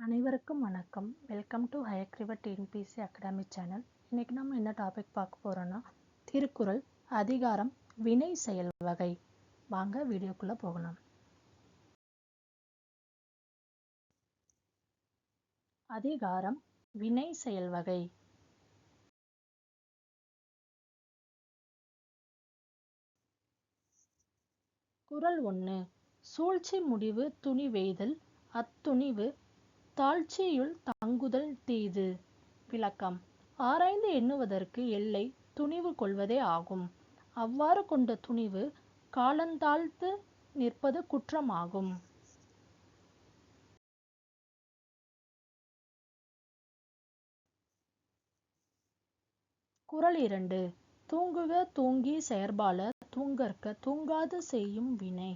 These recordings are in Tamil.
அனைவருக்கும் வணக்கம். Welcome to Hayagrivar TNPSC academy channel. இன்னைக்கு நம்ம என்ன டாபிக் பார்க்க போறோம்னா திருக்குறள் அதிகாரம் வினை செயல் வகை. வாங்க வீடியோக்குள்ள போகலாம். அதிகாரம் வினை செயல் வகை. குறள் 1. சூழ்ச்சி முடிவு துணிவெய்தல் அத்துணிவு தாழ்ச்சியுள் தங்குதல் தீது. விளக்கம். ஆராய்ந்து எண்ணுவதற்கு எல்லை துணிவு கொள்வதே ஆகும். அவ்வாறு கொண்ட துணிவு காலந்தாழ்த்து நிற்பது குற்றமாகும். குறள் 2. தூங்குக தூங்கி செயற்பால தூங்கற்க தூங்காது செய்யும் வினை.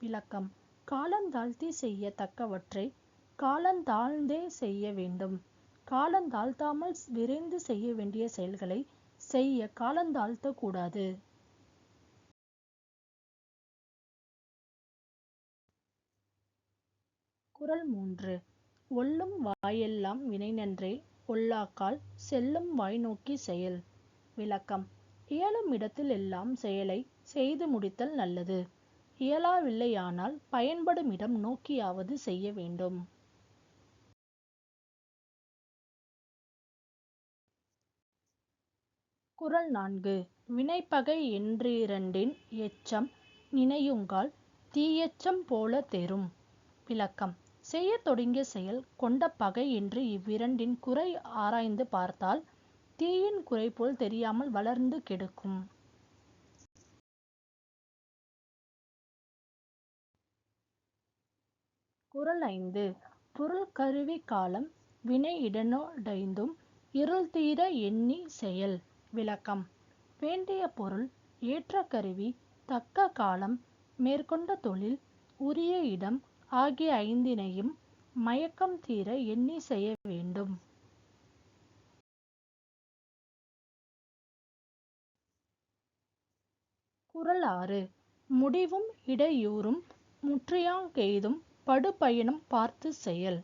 விளக்கம். காலந்தாழ்த்தி செய்ய தக்கவற்றை காலந்தாழ்ந்தே செய்ய வேண்டும். காலந்தாழ்த்தாமல் விரைந்து செய்ய வேண்டிய செயல்களை செய்ய காலந்தாழ்த்த கூடாது. குறள் 3. ஒல்லும் வாயெல்லாம் வினை நன்றே ஒல்லாக்கால் செல்லும் வாய் நோக்கி செயல். விளக்கம். இயலும் இடத்தில் எல்லாம் செயலை செய்து முடித்தல் நல்லது. இயலாவில்லையானால் பயன்படும் இடம் நோக்கியாவது செய்ய வேண்டும். குறள் 4. வினைப்பகை என்றிரண்டின் எச்சம் நினையுங்கால் தீயெச்சம் போல தெரும். விளக்கம். செய்ய தொடங்கிய செயல் கொண்ட பகை என்று இவ்விரண்டின் குறை ஆராய்ந்து பார்த்தால் தீயின் குறை போல் தெரியாமல் வளர்ந்து கெடுக்கும். குறள் 5. பொருள் கருவி காலம் வினை இடனோடைந்தும் இருள் தீர எண்ணி செயல். விளக்கம். வேண்டிய பொருள் ஏற்ற கருவி தக்க காலம் மேற்கொண்ட தொழில் உரிய இடம் ஆகிய ஐந்தினையும் மயக்கம் தீர எண்ணி செய்ய வேண்டும். குறள் 6. முடிவும் இடையூறும் முற்றியாங்கெய்தும் படுபயனும் பார்த்து செயல்.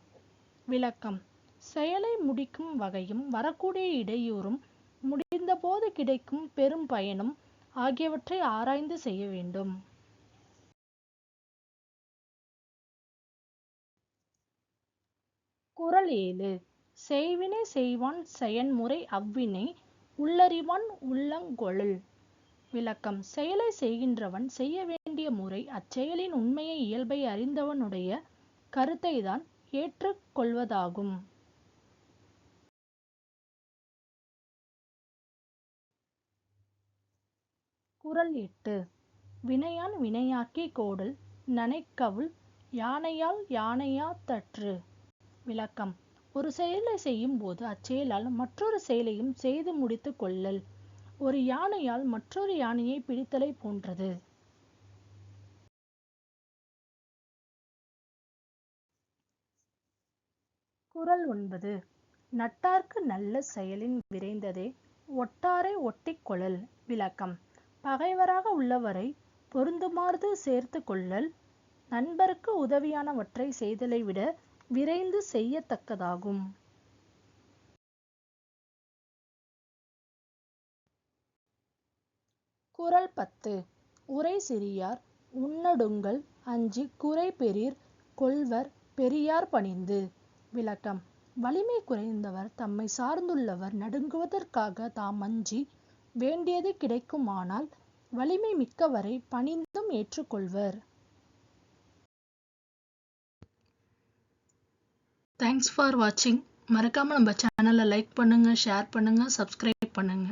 விளக்கம். செயலை முடிக்கும் வகையும் வரக்கூடிய இடையூறும் முடிந்தபோது கிடைக்கும் பெரும் பயனும் ஆகியவற்றை ஆராய்ந்து செய்ய வேண்டும். குறள் 7. செய்வினை செய்வான் செயன்முறை அவ்வினை உள்ளறிவான் உள்ளங்கொளல். விளக்கம். செயலை செய்கின்றவன் செய்ய வேண்டிய முறை அச்செயலின் உண்மையை இயல்பை அறிந்தவனுடைய கருத்தை தான் ஏற்றுக் கொள்வதாகும். குறள் 8. வினையான் வினையாக்கி கோடல் நனைக்கவுள் யானையால் யானையா தற்று. விளக்கம். ஒரு செயலை செய்யும் போது அச்செயலால் மற்றொரு செயலையும் செய்து முடித்து கொள்ளல் ஒரு யானையால் மற்றொரு யானையை பிடித்தலை போன்றது. குறள் 9. நட்டார்க்கு நல்ல செயலின் விரைந்ததே ஒட்டாரை ஒட்டிக் கொள்ளல். விளக்கம். பகைவராக உள்ளவரை பொருந்துமாறு சேர்த்து கொள்ளல் நண்பருக்கு உதவியானவற்றை செய்தலை விட விரைந்து செய்யத்தக்கதாகும். குறள் 10. உரை சிறியார் உன்னடுங்கல் அஞ்சி குறை பெறீர் கொள்வர் பெரியார் பணிந்து. விளக்கம். வலிமை குறைந்தவர் தம்மை சார்ந்துள்ளவர் நடுங்குவதற்காக தாம் அஞ்சி வேண்டியது கிடைக்குமானால் வலிமை மிக்கவரை பணிந்தும் ஏற்றுக்கொள்வர். தேங்க்ஸ் ஃபார் வாட்சிங். மறக்காம நம்ம சேனலை லைக் பண்ணுங்க, ஷேர் பண்ணுங்க, சப்ஸ்கிரைப் பண்ணுங்க.